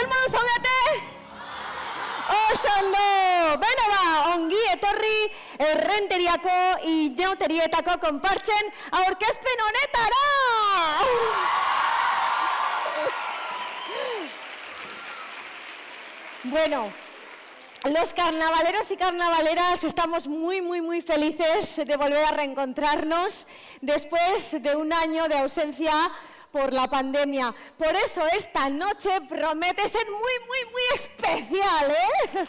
modu zaudete? Oso ondo! Beno ba, ongi etorri Errenteriako inauterietako konpartzen aurkezpen honetara! Bueno, los carnavaleros y carnavaleras estamos muy felices de volver a reencontrarnos después de un año de ausencia por la pandemia. Por eso esta noche promete ser muy especial, ¿eh?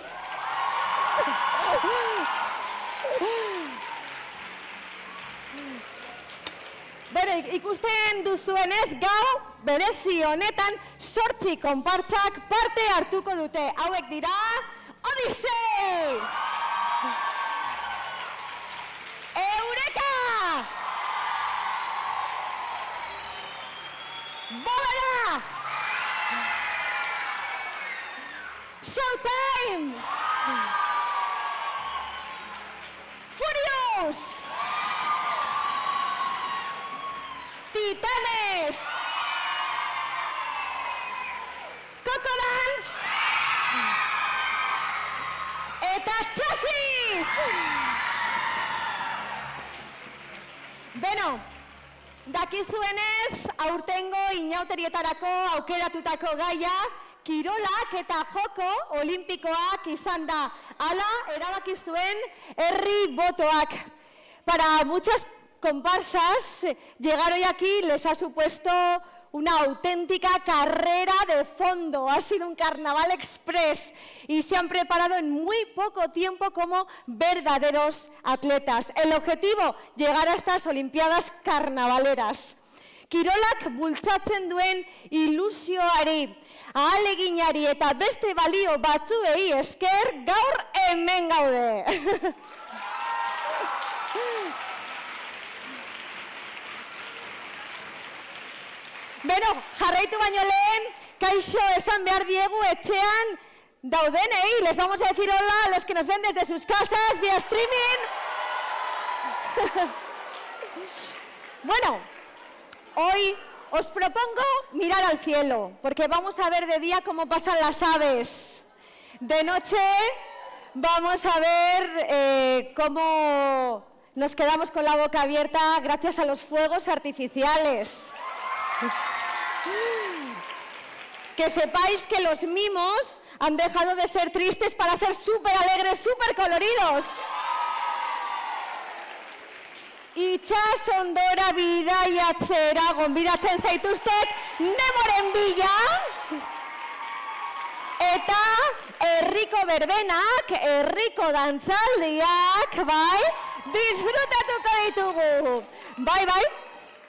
Bueno, ikusten duzuenez, gaur berezi honetan 8 konpartsak parte hartuko dute. Hauek dira Odisei! Eureka! Bóveda! Showtime! Furious! Titanes! Coco Dance! Eta Chasis! Beno, dakizuenez, aurtengo inauterietarako aukeratutako gaia, kirolak eta joko olimpikoak izan da. Hala, erabaki zuen herri botoak. Para muchas comparsas, llegar hoy aquí les ha supuesto una auténtica carrera de fondo. Ha sido un carnaval express y se han preparado en muy poco tiempo como verdaderos atletas. El objetivo, llegar a estas Olimpiadas carnavaleras. Kirolak bultzatzen duen ilusioari, ahaleginari eta beste balio batzuei esker gaur hemen gaude. Beno, jarraitu baino lehen, kaixo esan behar diegu etxean daudenei. Les vamos a decir hola a los que nos ven desde sus casas, vía streaming. Bueno, hoy os propongo mirar al cielo, porque vamos a ver de día cómo pasan las aves. De noche vamos a ver cómo nos quedamos con la boca abierta gracias a los fuegos artificiales. Que sepáis que los mimos han dejado de ser tristes para ser súper alegres, súper coloridos. Itxas ondora bidaiatzera gonbidatzen zaituztet demoren bila eta herriko berbenak, herriko dantzaldiak, bai, disfrutatuko ditugu. Bai,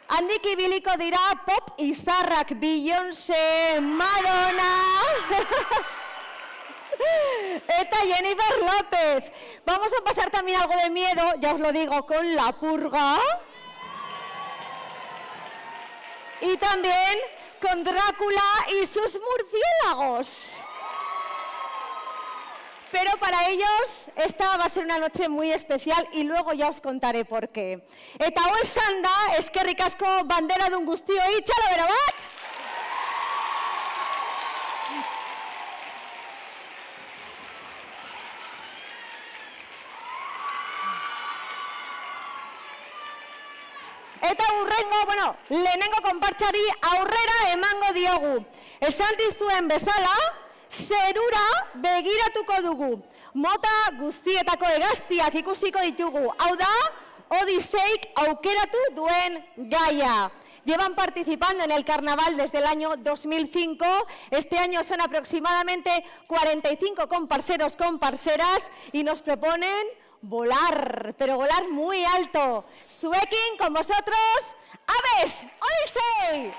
handik ibiliko dira pop izarrak, Beyoncé, Madonna eta Jennifer López. Vamos a pasar también algo de miedo, ya os lo digo, con La Purga. Y también con Drácula y sus murciélagos. Pero para ellos esta va a ser una noche muy especial y luego ya os contaré por qué. Eta hau esan da, eskerrik asko bandera dun guztioi, txalo bero bat! Eta hurrengo, lehenengo konpartsari aurrera emango diogu. Esan dizuen bezala, zerura begiratuko dugu. Mota guztietako hegaztiak ikusiko ditugu. Hau da, Odiseik aukeratu duen gaia. Llevan participando en el carnaval desde el año 2005. Este año son aproximadamente 45 comparseros, comparseras y nos proponen volar, pero volar muy alto. Zuekin, con vosotros, aves, Odisei.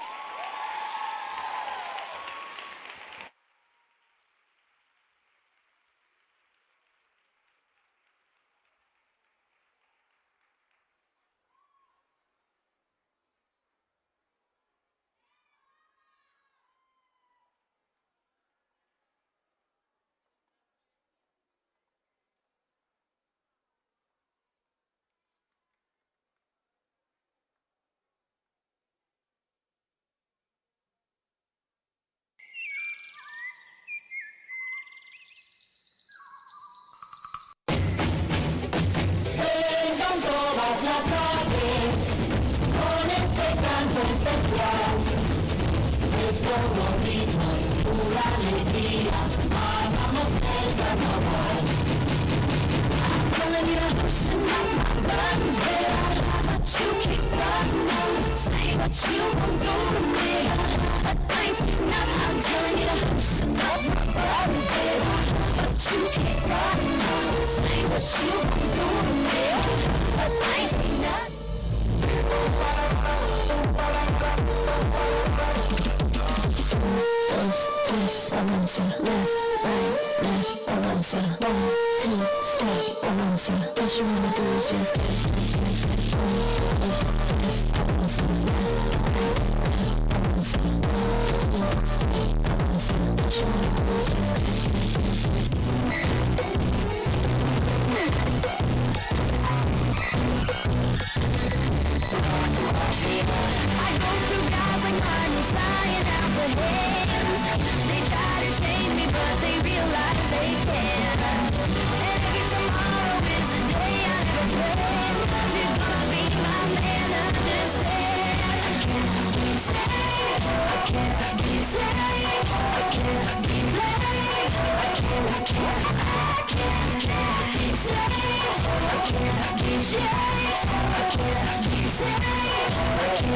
Avanza, left, right, left, avanza, 1, 2, step, avanza. What you wanna do is just step, 1, 2, step, avanza, left, right, left, avanza, 1, 2, step, avanza. What you wanna do is just I go through guys like money flying out the hands. They try to change me, but they realize they can't. And every tomorrow is a day I never planned. If you're gonna be my man, understand. I can't be safe, I can't be safe, I can't be late. I can't be safe, I can't be changed. I can't be safe, I can't be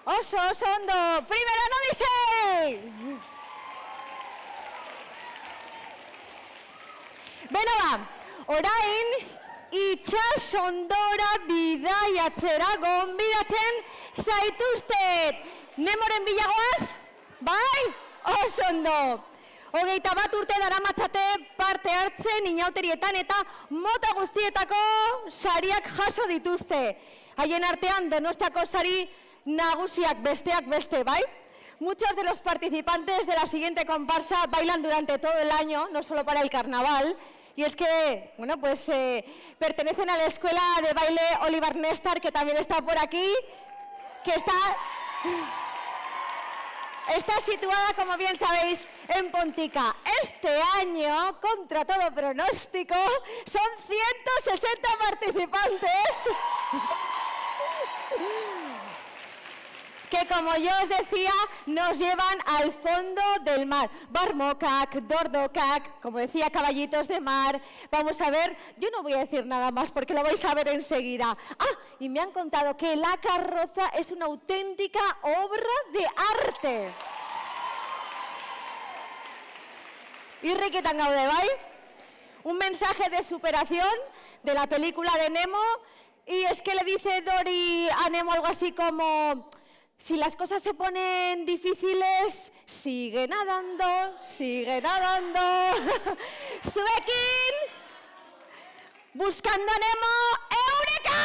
Oso, oso ondo, primera no dice! Beno ba, orain itsasondora bidaiatzera gonbidatzen zaituztet. Nemoren bilagoaz? Bai? Oso ondo. 21 urte daramatzate parte hartzen inauterietan eta mota guztietako sariak jaso dituzte. Haien artean Donostiako sari nagusiak besteak beste, bai? Muchos de los participantes de la siguiente comparsa bailan durante todo el año, no solo para el carnaval. Y es que, bueno, pues pertenecen a la escuela de baile Oliver Nestar, que también está por aquí, que está situada, como bien sabéis, en Pontica. Este año, contra todo pronóstico, son 160 participantes que, como yo os decía, nos llevan al fondo del mar. Barmokak, Dordokak, como decía, caballitos de mar. Vamos a ver, yo no voy a decir nada más porque lo vais a ver enseguida. Ah, y me han contado que la carroza es una auténtica obra de arte. Irrikitan gaude, bai? Un mensaje de superación de la película de Nemo, y es que le dice Dory a Nemo algo así como: si las cosas se ponen difíciles, sigue nadando, sigue nadando. Zuekin, buscando a Nemo, ¡Eureka!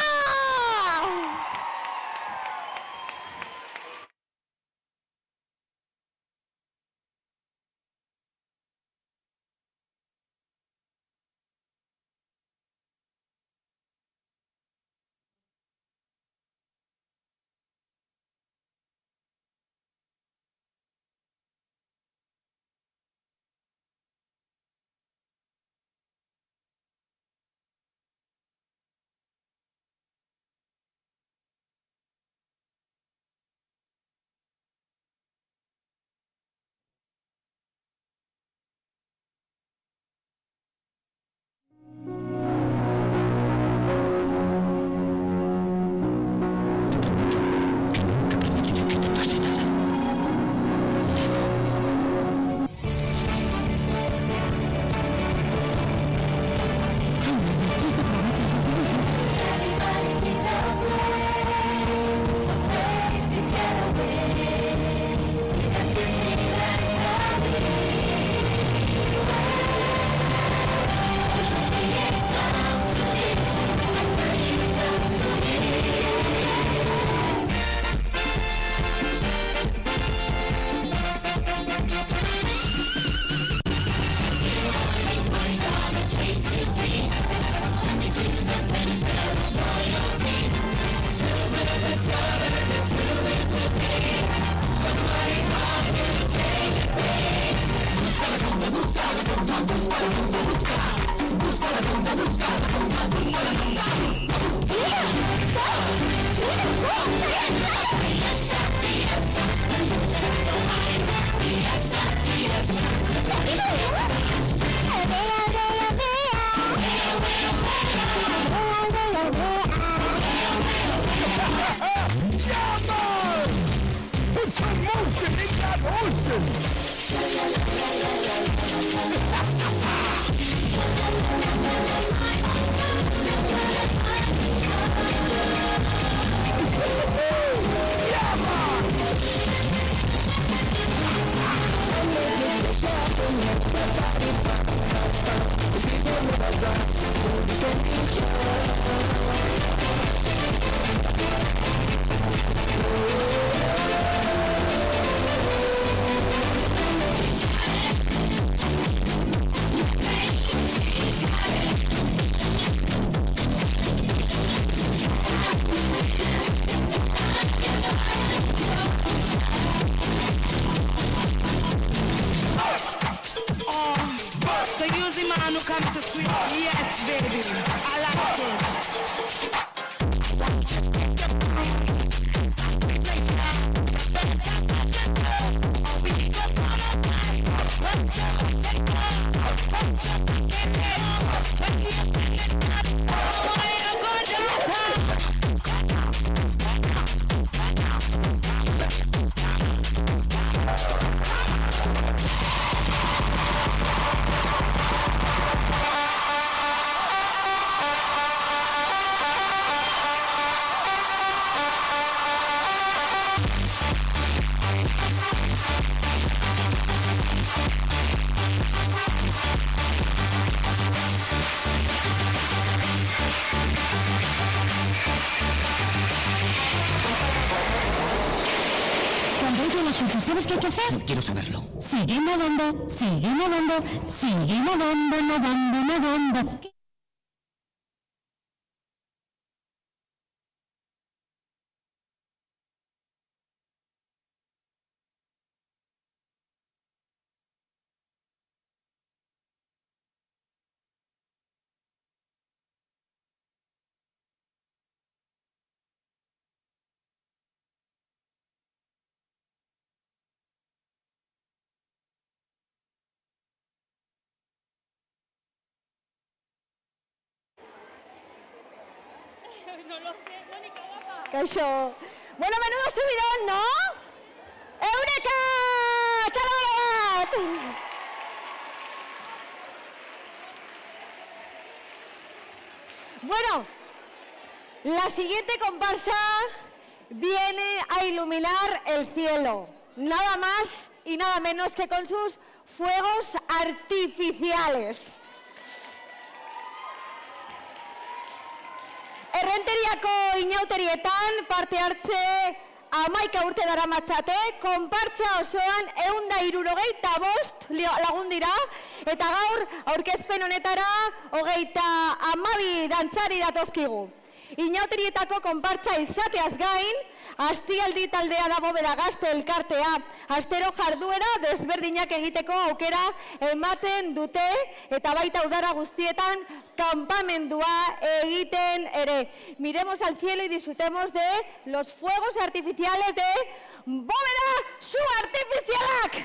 Put some motion in that ocean. Yeah, man. So use the man who comes to sweet. Yes, baby. I like it. Cuando oye el asunto, ¿sabes qué hay que hacer? Quiero saberlo. Sigue nadando, sigue nadando, sigue nadando, nadando, nadando. Kaixo. Bueno, menudo subidón, ¿no? ¡Eureka! ¡Chalabat! Bueno, la siguiente comparsa viene a iluminar el cielo. Nada más y nada menos que con sus fuegos artificiales. Errenteriako inauterietan parte hartze 11 urte daramatzate, konpartsa osoan 165 lagun dira, eta gaur aurkezpen honetara 32 dantzari datozkigu. Inauterietako konpartsa izateaz gain, Astialdi taldea da Bóveda Gazte elkartea. Astero jarduera desberdinak egiteko aukera ematen dute eta baita udara guztietan campamendua egiten ere. Miremos al cielo y disfrutemos de los fuegos artificiales de Bóveda Su Artificialak.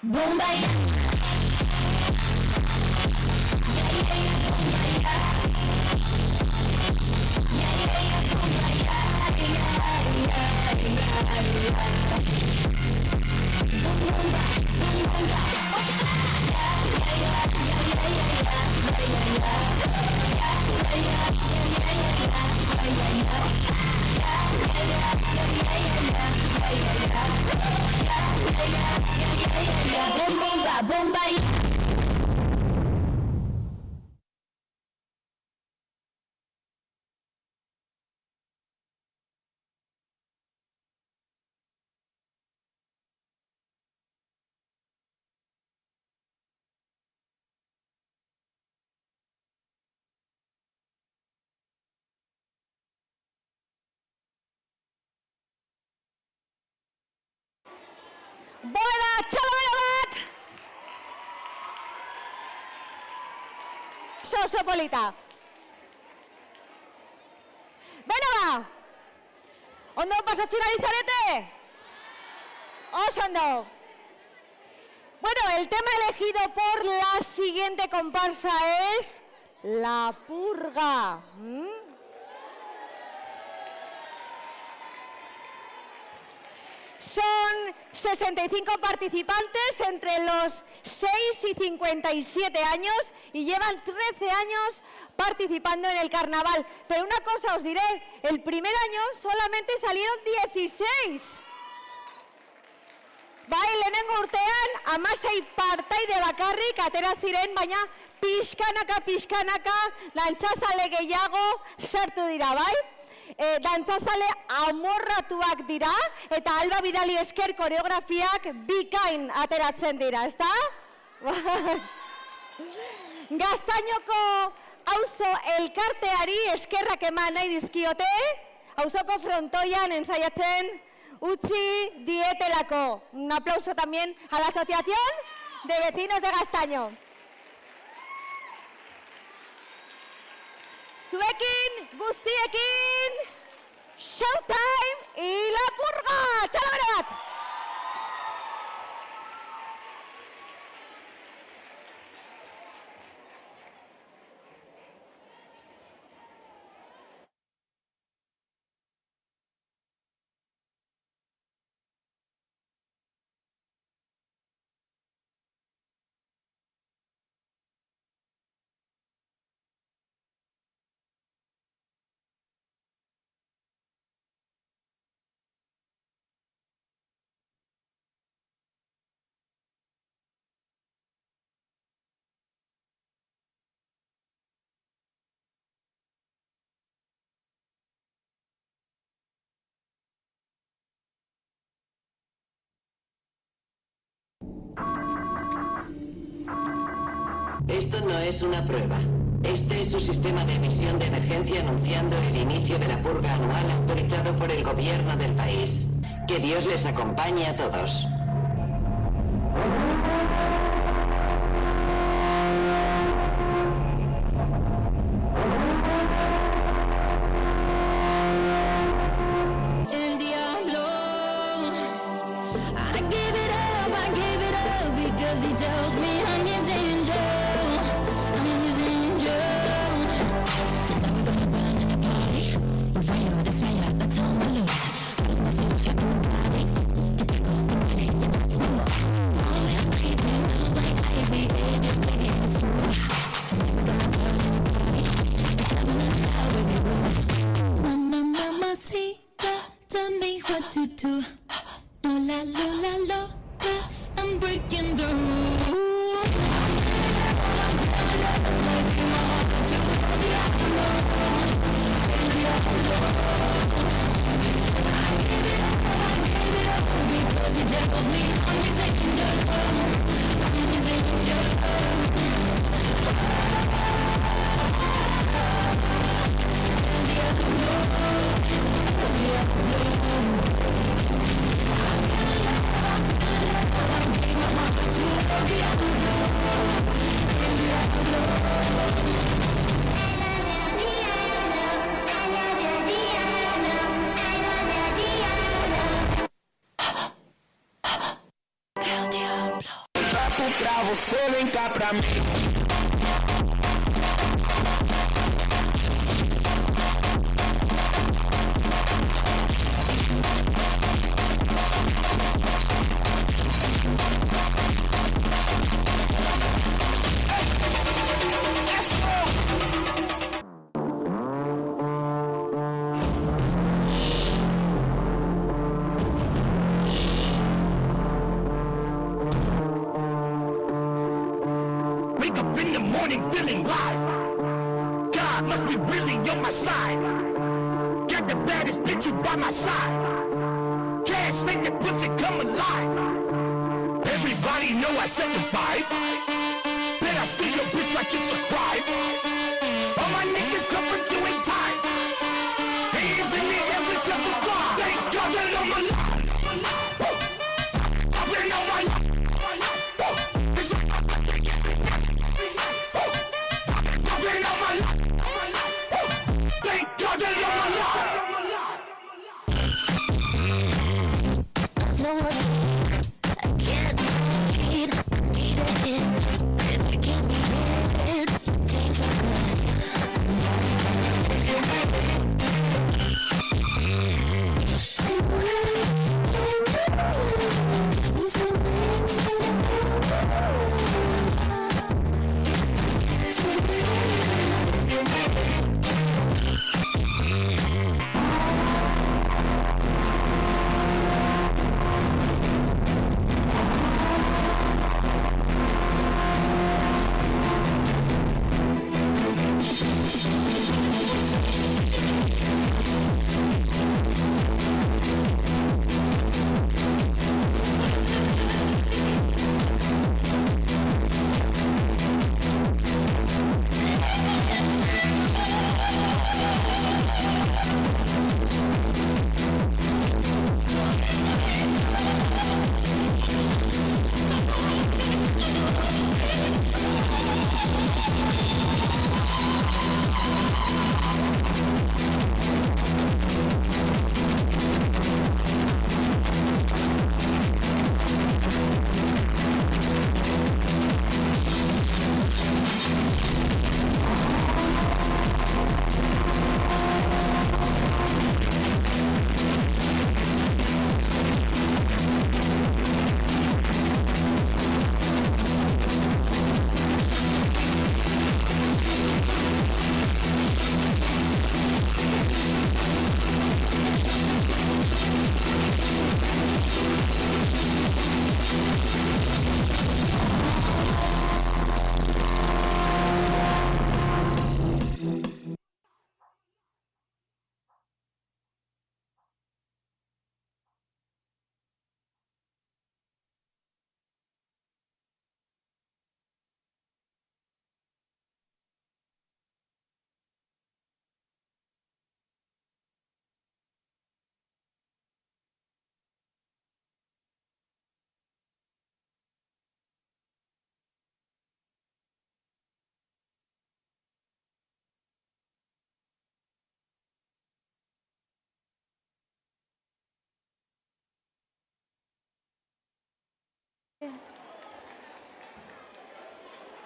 Bombay. Bombay. Bóveda, txalabero bat! Oso polita. Beno ba! Ondo pasatzen ari zarete? Oso ondo. Bueno, el tema elegido por la siguiente comparsa es La Purga. Son 65 participantes entre los 6 y 57 años y llevan 13 años participando en el carnaval. Pero una cosa os diré, el primer año solamente salieron 16. Bai, lehenengo urtean, 16 partaide bakarrik atera ziren, baina pixkanaka dantzazale gehiago sartu dira, bai? Dantzazale amorratuak dira eta Alba Bidali esker koreografiak bikain ateratzen dira, ezta? Gaztainoko auzo elkarteari eskerrak eman nahi dizkiote, auzoko frontoian ensaiatzen utzi dietelako. Un aplauso también a la Asociación de Vecinos de Gaztaño. Zuekin, guztiekin, Showtime y La Purga! Txalabero bat! Esto no es una prueba. Este es su sistema de emisión de emergencia anunciando el inicio de la purga anual autorizado por el gobierno del país. Que Dios les acompañe a todos. El diablo. I give it up because he tells me I'm his angel. I'm his angel. Tonight we're gonna burn in a party. With fire, this fire, that's how we lose. Putting the city shut in the bodies. To tackle the money, yeah, that's my move. All that's crazy, smells like crazy. It just taking us through. Tonight we're gonna burn in a party. It's heaven and hell with you. Mamacita, tell me what to do. Lola, lola, lola, I'm breaking the rules. Because he tells me I'm his angel. I'm his angel. El diablo. travo, você vem cá pra mim. Wake up in the morning feeling live. God must be really on my side. Got the baddest bitch by my side. Cash make the pussy come alive. Everybody know I set the vibe. Bet I steal your bitch like it's a crime. All my niggas come from doing time. Hands in the air with just a fly. Thank God that I'm alive. I've been on my life.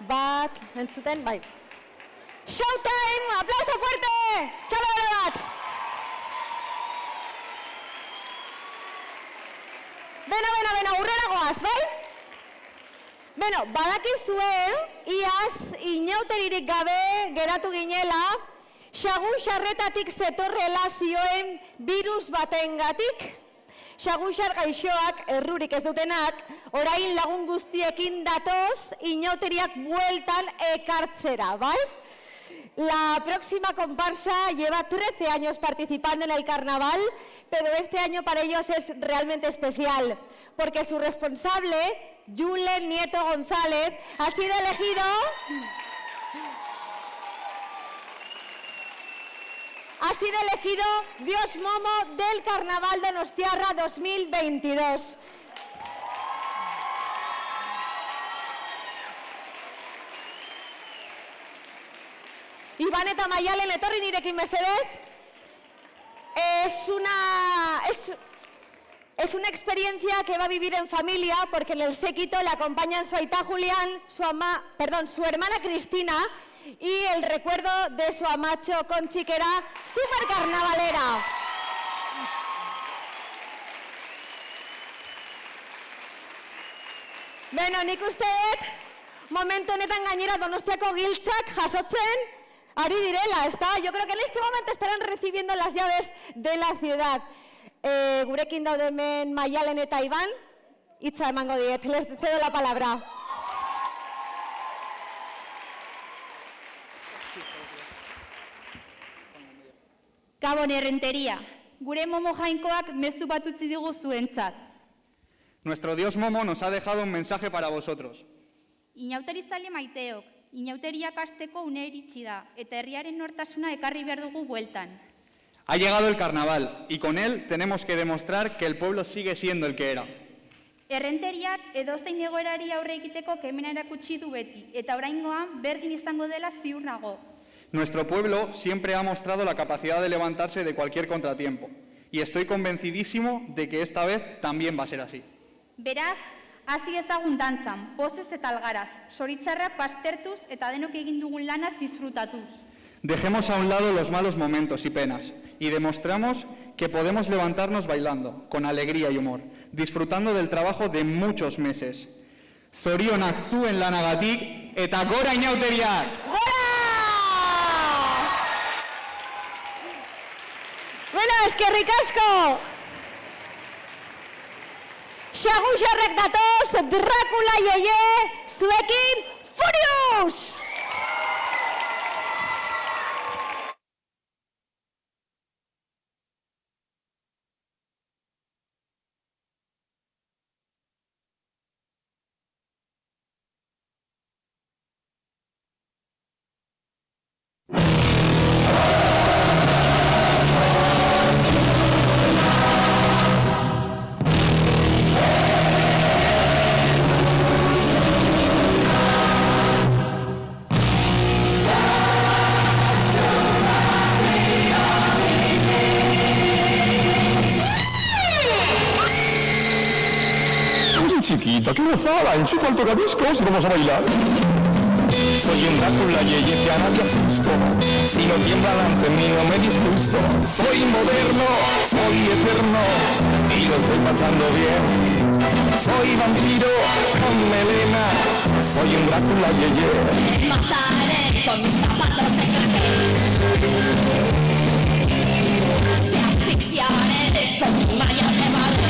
Bat, entzuten, bai. Showtime! ¡Aplauso fuerte! Txalo bat! Beno, urrera goaz, bai? Beno, badakizue, iaz, inauteririk gabe geratu ginela, xagun xarretatik zetorrela zioen virus batengatik. Xaguxar gaixoak, errurik ez dutenak, orain lagun guztiekin datoz, inauteriak bueltan ekartzera, ¿vale? La próxima comparsa lleva 13 años participando en el carnaval, pero este año para ellos es realmente especial, porque su responsable, Julen Nieto González, ha sido elegido... Ha sido elegido Dios Momo del Carnaval Donostiarra 2022. Iban eta Maialen, etorri nirekin mesedez. Es una experiencia que va a vivir en familia porque en el séquito le acompañan su aita Julián, su hermana Cristina y el recuerdo de su amacho Conchi, que era súper carnavalera. Bueno, nik uste dut, momentu honetan gainera Donostiako giltzak jasotzen ari direla, ¿está? Yo creo que en este momento estarán recibiendo las llaves de la ciudad. Gurekin daude hemen Maialen eta Iban, hitza emango diet, les cedo la palabra. Gabon errenteria, gure Momo jainkoak mezu bat utzi digu zuentzat. Nuestro Dios Momo nos ha dejado un mensaje para vosotros. Inauterizale maiteok, inauteriak hasteko une iritsi da, eta herriaren nortasuna ekarri behar dugu bueltan. Ha llegado el carnaval y con él tenemos que demostrar que el pueblo sigue siendo el que era. Errenteriak edozein egoerari aurre egiteko kemena erakutsi du beti, eta oraingoan berdin izango dela ziur nago. Nuestro pueblo siempre ha mostrado la capacidad de levantarse de cualquier contratiempo y estoy convencidísimo de que esta vez también va a ser así. Beraz, hasi ezagun dantzan, pozez eta algaraz, soritzarrak pastertuz eta denok egin dugun lanaz disfrutatuz. Dejemos a un lado los malos momentos y penas y demostramos que podemos levantarnos bailando, con alegría y humor, disfrutando del trabajo de muchos meses. Zorionak zuen lanagatik eta gora inauteriak! Bueno, eskerrik asko! Xaguxarrak datoz, Dracula Yeye, zuekin Furious! Chiquita, ¿qué gozada? Enchufa el tocadiscos y vamos a bailar. Soy un Drácula Yeye que a nadie asusto. Si no tiemblan ante mí no me disgusto. Soy moderno, soy eterno y lo estoy pasando bien. Soy vampiro con melena, soy un Drácula Yeye. Mataré con mis zapatos de crack. Te asfixiaré con mi malla de bala.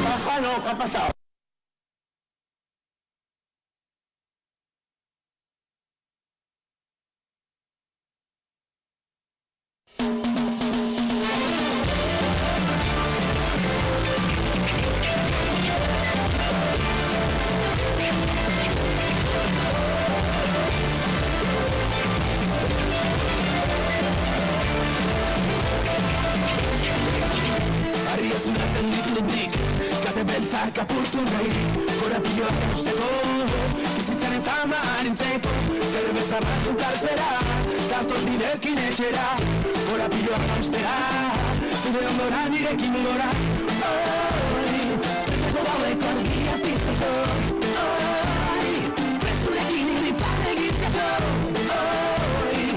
Bájalo, ¿qué ha pasado? Harri ez uratzen ditut nik, kate beltzak apurtu nahi, korapioak eusteko, bizitzaren zama harintzeko, zerbeza batu kaltzera, zartos nirekin etxera, korapioak eustera, zure ondora nirekin gora, presteko daudeko argia pizteko, presturekin irrifan egiteko, datoren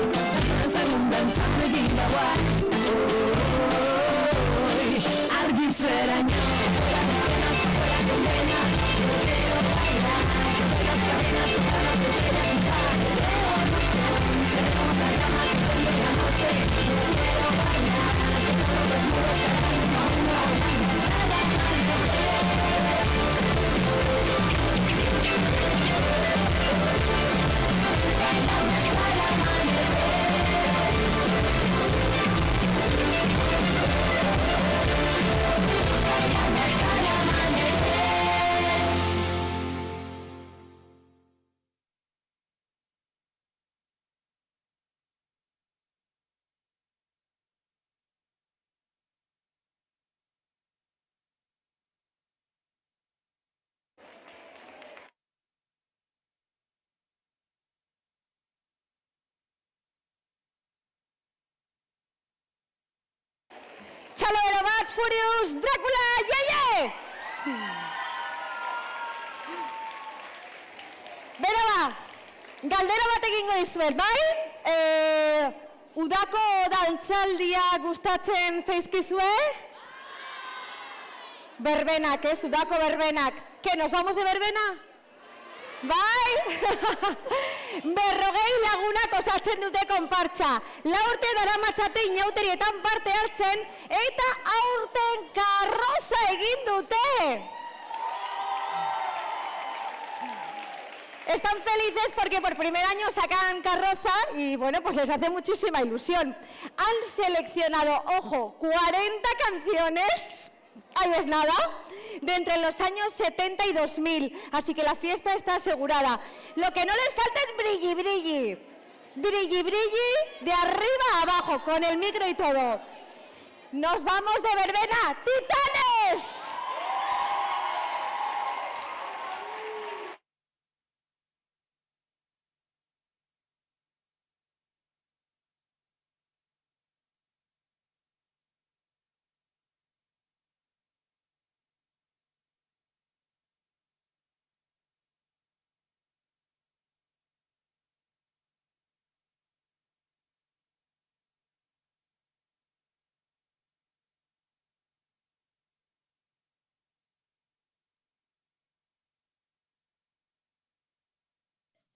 segundan egin dagoa, argitzeraino. Txalo bat, Furious, Dracula, yeie! Bera ba, galdera bat egingo dizuet, bai? Udako dantzaldia gustatzen zaizkizue? Berbenak, ez? Udako berbenak. ¿Qué, nos vamos de verbena? Bai? 40 lagunak osatzen dute konpartsa. 4 urte daramatzate inauterietan parte hartzen eta aurten karroza egin dute. Están felices porque por primer año sacan carroza y bueno, pues les hace muchísima ilusión. Han seleccionado, ojo, 40 canciones, ahí es nada, de entre los años 70 y 2000, así que la fiesta está asegurada. Lo que no les falta es brilli, brilli. Brilli, brilli, de arriba a abajo, con el micro y todo. Nos vamos de verbena, ¡Titanes!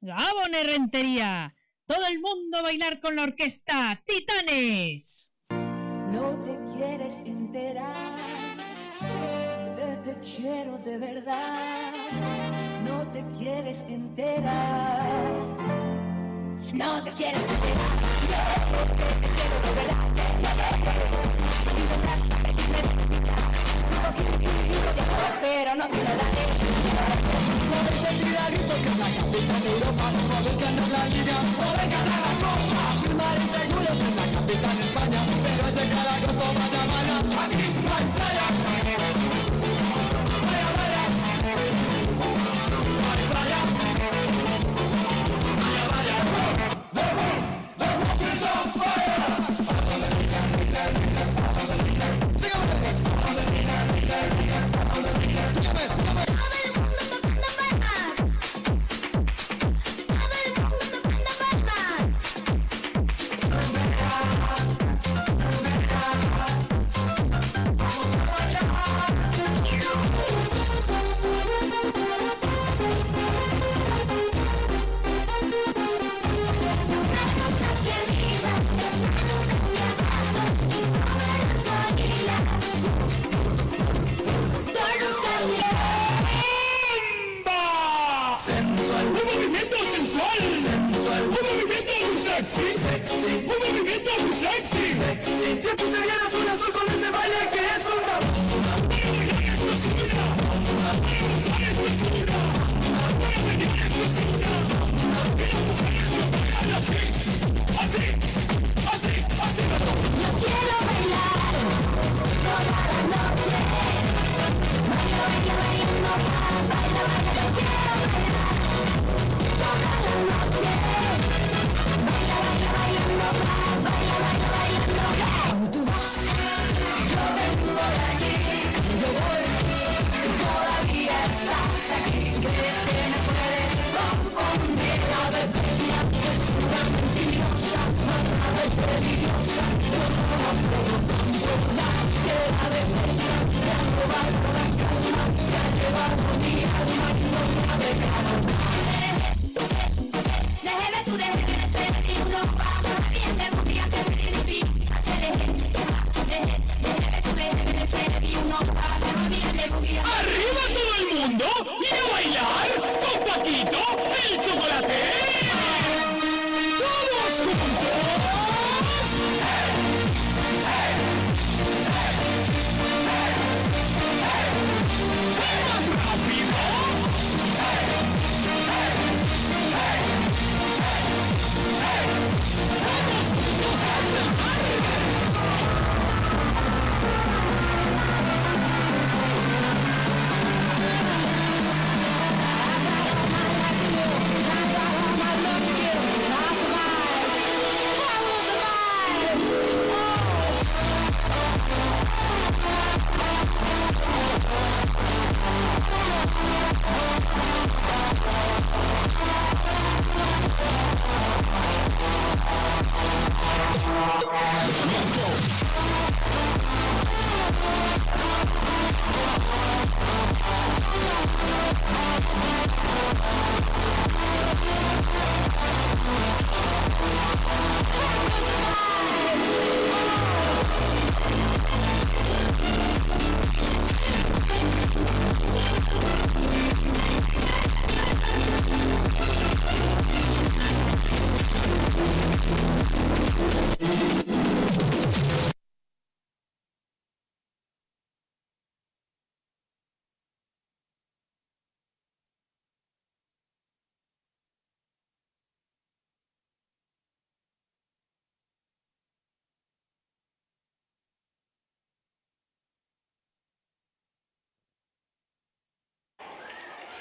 ¡Gabon Errentería! ¡Todo el mundo a bailar con la orquesta! ¡Titanes! No te quieres enterar que te quiero de verdad. No te quieres enterar. No te quieres enterar. Que te quiero de verdad. Pero no te lo daré. Poder sentir a gritos que es la capital de Europa. Poder ganar la liga, poder ganar la copa. Afirmar inseguros que es la capital de España. Pero al llegar a agosto vaya vaya, aquí no hay playa. Vaya vaya, vaya vaya, vaya vaya. The roof is on fire.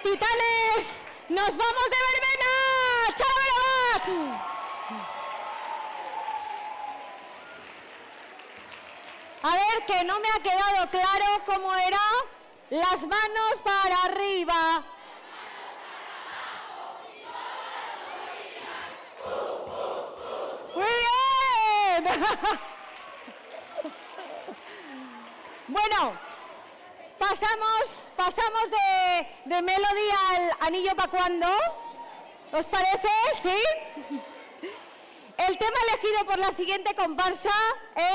Titanes, nos vamos de verbena. ¡Chao, Berabat! A ver, que no me ha quedado claro cómo era. Las manos para arriba. ¡Muy bien! Bueno, pasamos de melodía al anillo pa' cuando. ¿Os parece? ¿Sí? El tema elegido por la siguiente comparsa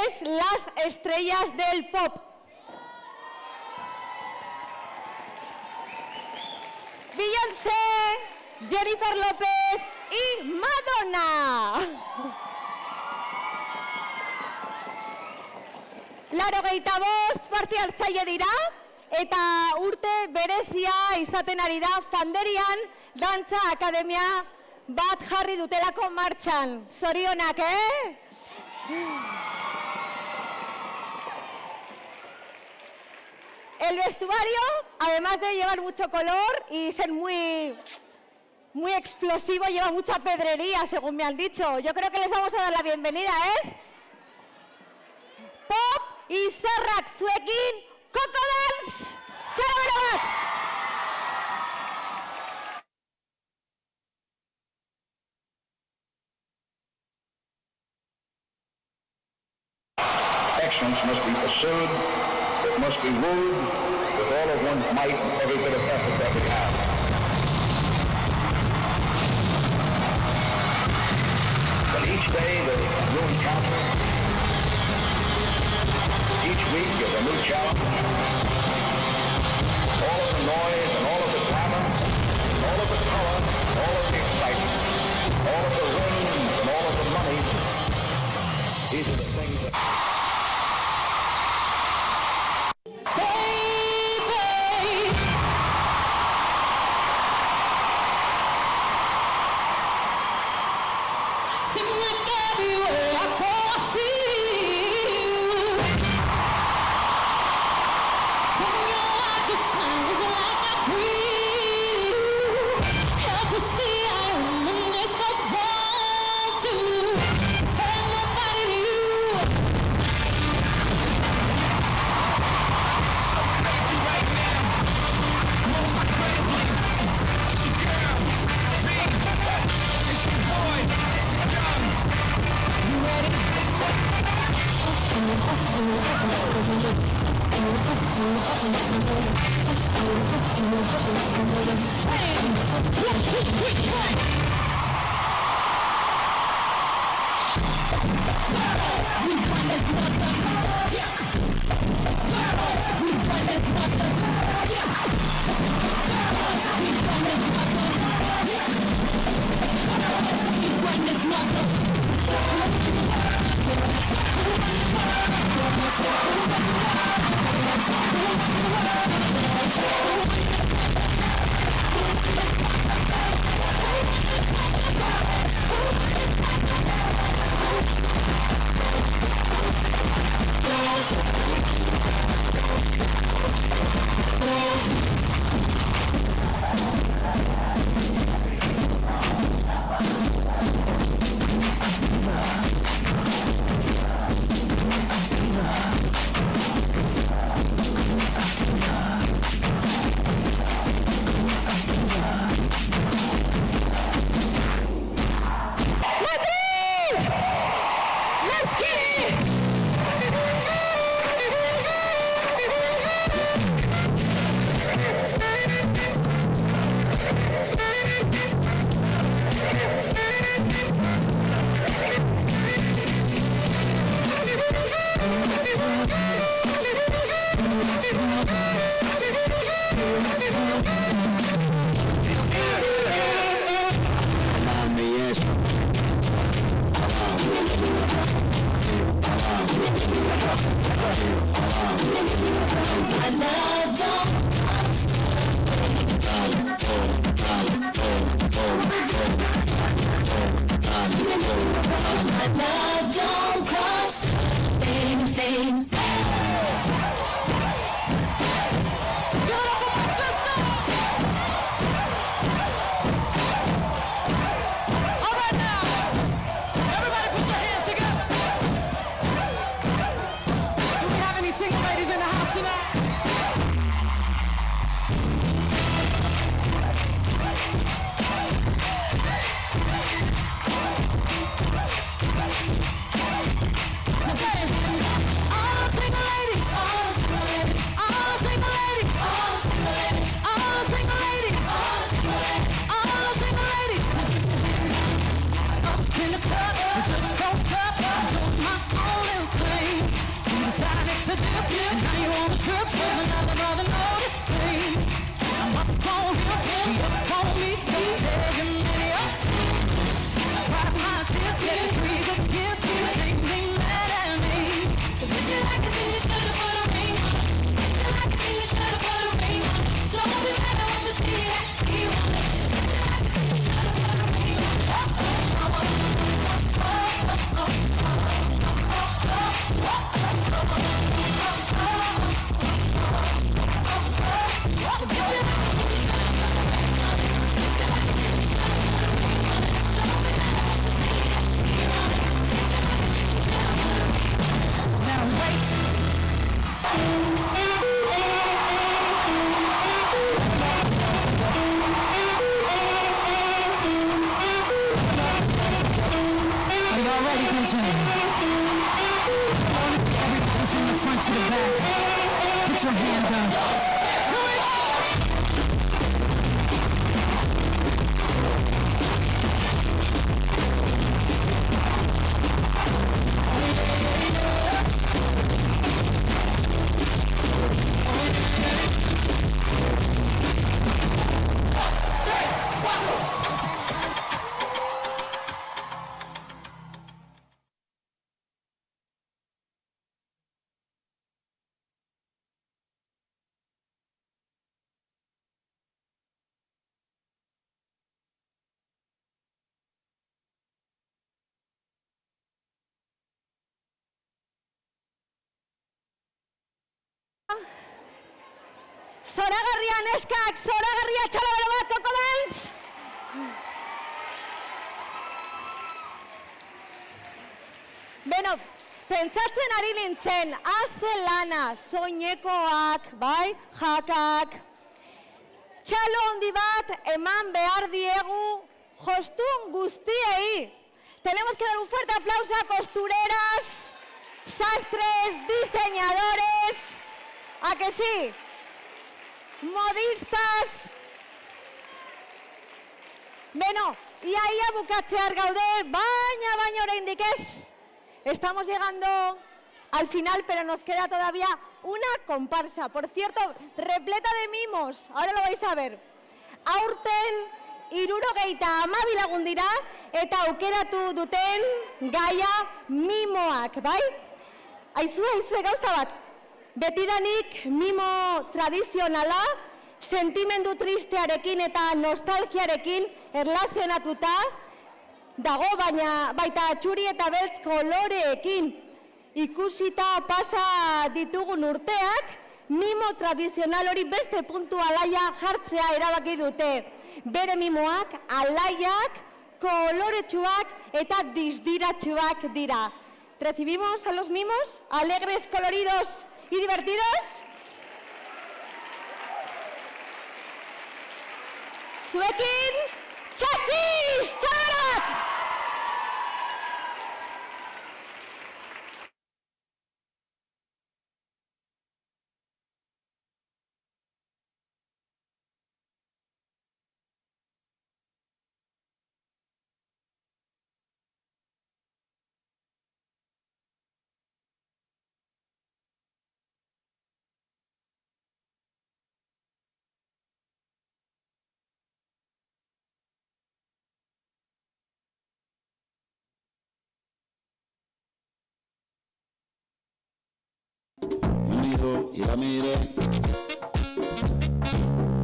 es Las estrellas del pop. Beyoncé, Jennifer López y Madonna. Laurogeita bost parte hartzaile dira eta urte berezia izaten ari da Fanderian dantza akademia bat jarri dutelako martxan. Zorionak, El vestuario, además de llevar mucho color y ser muy explosivo, lleva mucha pedrería, según me han dicho. Yo creo que les vamos a dar la bienvenida, Pop y Zerrak zuekin, Coco Dance. ¡Txalo, Berabat! Excellence must be pursued, it must be wooed with all of one's might and every bit of effort that we have. But each day there is a new encounter. Each week is a new challenge. All of the noise and all of the glamour, all of the color, all of the excitement, all of the wins and all of the money, these are the things that... Zoragarria neskak, zoragarria txalabero bat, koko dantz! Beno, pentsatzen ari nintzen, haze lana, soinekoak, bai, jakak. Txalo handi bat eman behar diegu jostun guztiei. Tenemos que dar un fuerte aplauso a costureras, sastres, diseñadores, ¿a que sí? Modistas. Beno, iaia bukatzear gaude, baina oraindik ez. Estamos llegando al final, pero nos queda todavía una comparsa. Por cierto, repleta de mimos. Ahora lo vais a ver. Aurten 72 lagun dira eta aukeratu duten gaia mimoak, bai? Aizue gauza bat. Betidanik mimo tradizionala, sentimendu tristearekin eta nostalgiarekin erlazionatuta dago, baina baita txuri eta beltz koloreekin. Ikusita pasa ditugun urteak, mimo tradizional hori beste puntu alaia jartzea erabaki dute. Bere mimoak alaiak, koloretsuak eta dizdiratsuak dira. ¿Recibimos a los mimos? ¿Alegres, coloridos y divertidos? Zuekin, txasis, txabarat! Miro y la miré,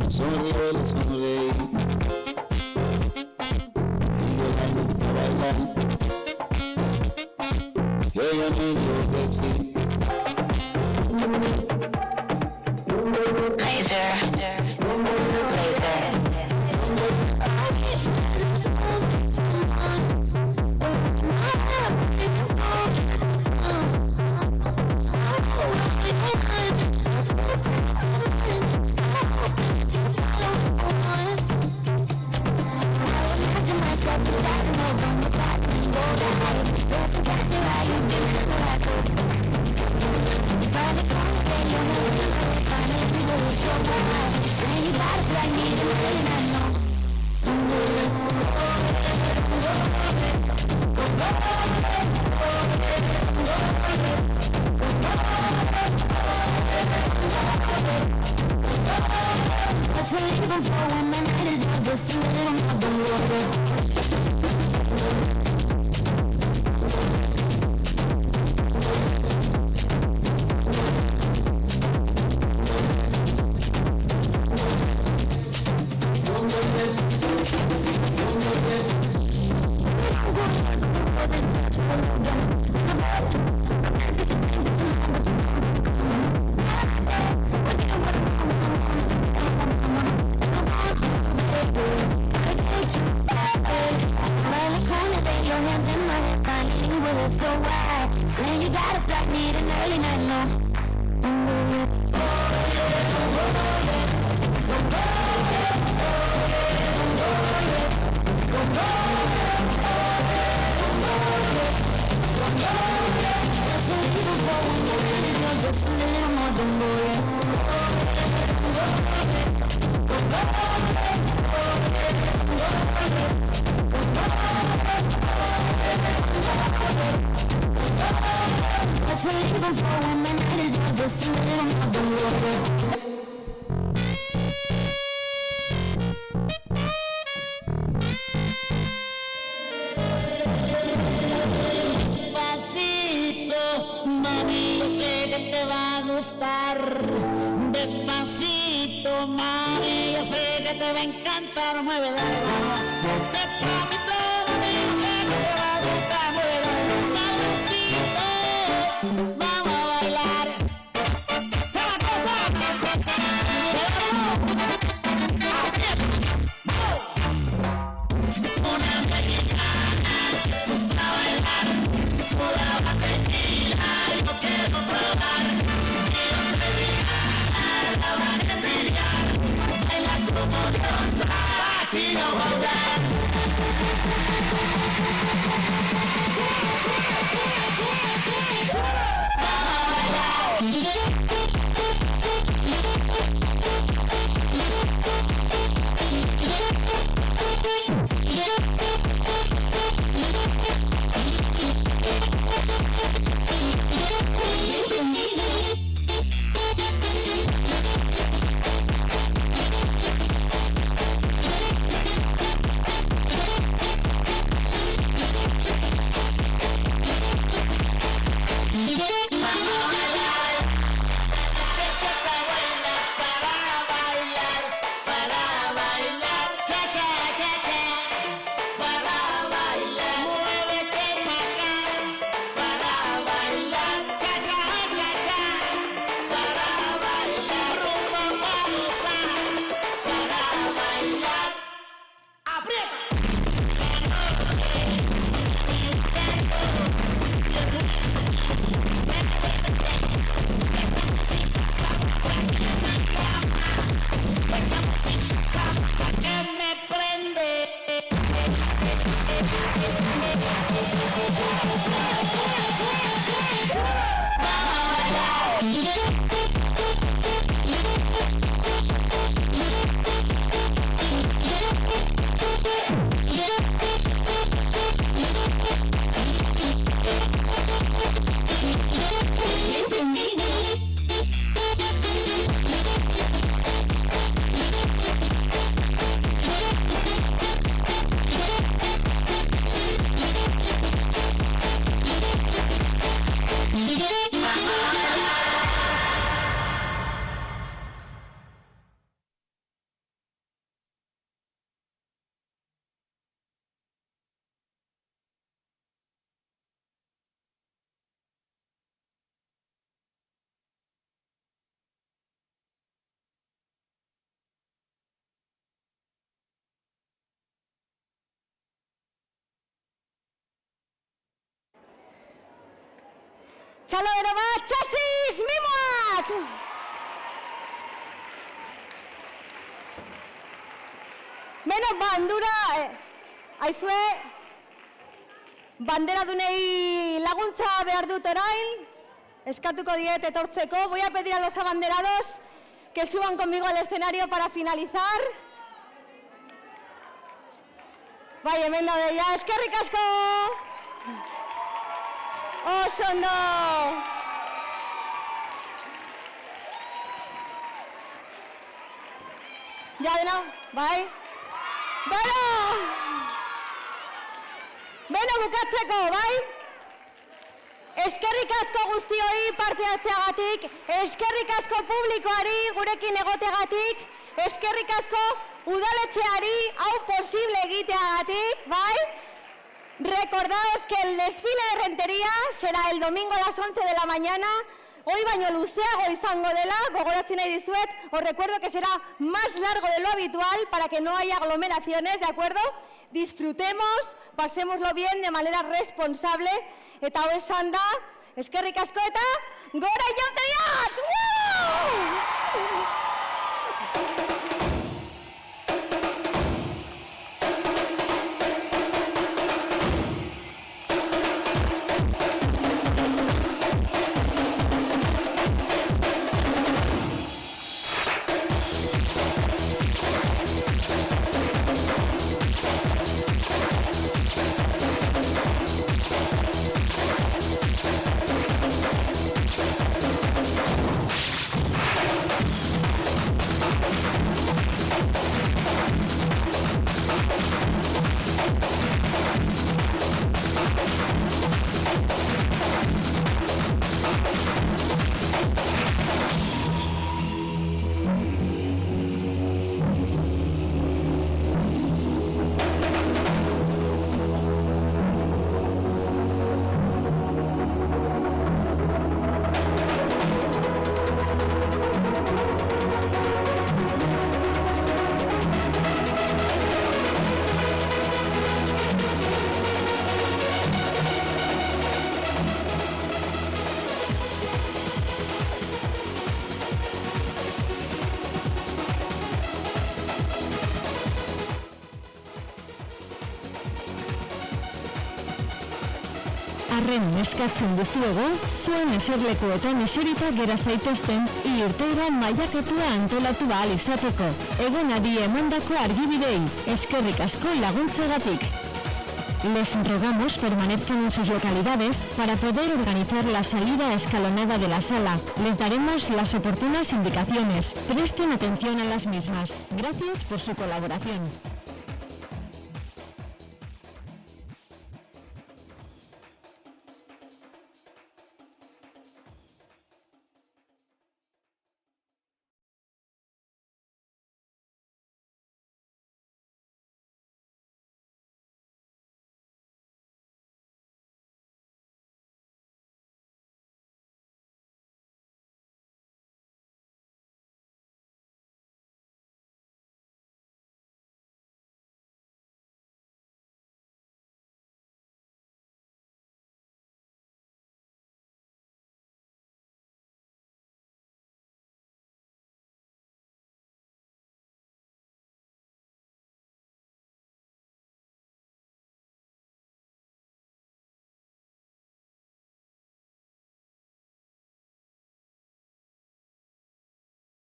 sonrío y le sonreí, y yo la invité a bailar, y ella me dio Pepsi. flight, need an early night, no. What you leaving for when the night is young? Just a little more, don't worry. Saying you got a flight, need an early night, no. Just a little more, don't worry. What you leaving for when the night is young? Just a little more, don't worry. Despacito, mami, yo sé que te va a gustar. Despacito, mami, yo sé que te va a encantar. Mueve la mano. Despacito, mami, yo sé que te va a gustar. Mueve la mano. Suavecito, vamos a bailar. ¡La cosa! Una mexicana se puso a bailar, sudaba tequila, yo quiero probar. Quiero revirar, la van a envidiar, bailas como diosa, así no volver. Vamos a bailar. Txalo ero bat, txasis, mimoak! Beno, bandura, aizue, bandera dunei laguntza behar dut orain, eskatuko diet etortzeko. Voy a pedir a los abanderados que suban conmigo al escenario para finalizar. Bai, hemen daude ja, eskerrik asko! Oso ondo! Ja, dena, bai? Beno, bukatzeko, bai? Eskerrik asko guztioi parte hartzeagatik, eskerrik asko publikoari gurekin egoteagatik, eskerrik asko udaletxeari hau posible egiteagatik, bai? Recordaos que el desfile de Rentería será el domingo a las 11 de la mañana. Hoy baino luzeago izango dela, gogorazi nahi dizuet, os recuerdo que será más largo de lo habitual para que no haya aglomeraciones, ¿de acuerdo? Disfrutemos, pasémoslo bien de manera responsable, eta hau esan da, eskerrik asko eta gora inauteriak! Arren eskatzen dizuegu, zuen eserlekuetan eserita gera zaitezten, irteera mailakatua antolatu ahal izateko. Egunari emandako argibidei, eskerrik asko laguntzagatik. Les rogamos permanezcan en sus localidades para poder organizar la salida escalonada de la sala. Les daremos las oportunas indicaciones. Presten atención a las mismas. Gracias por su colaboración.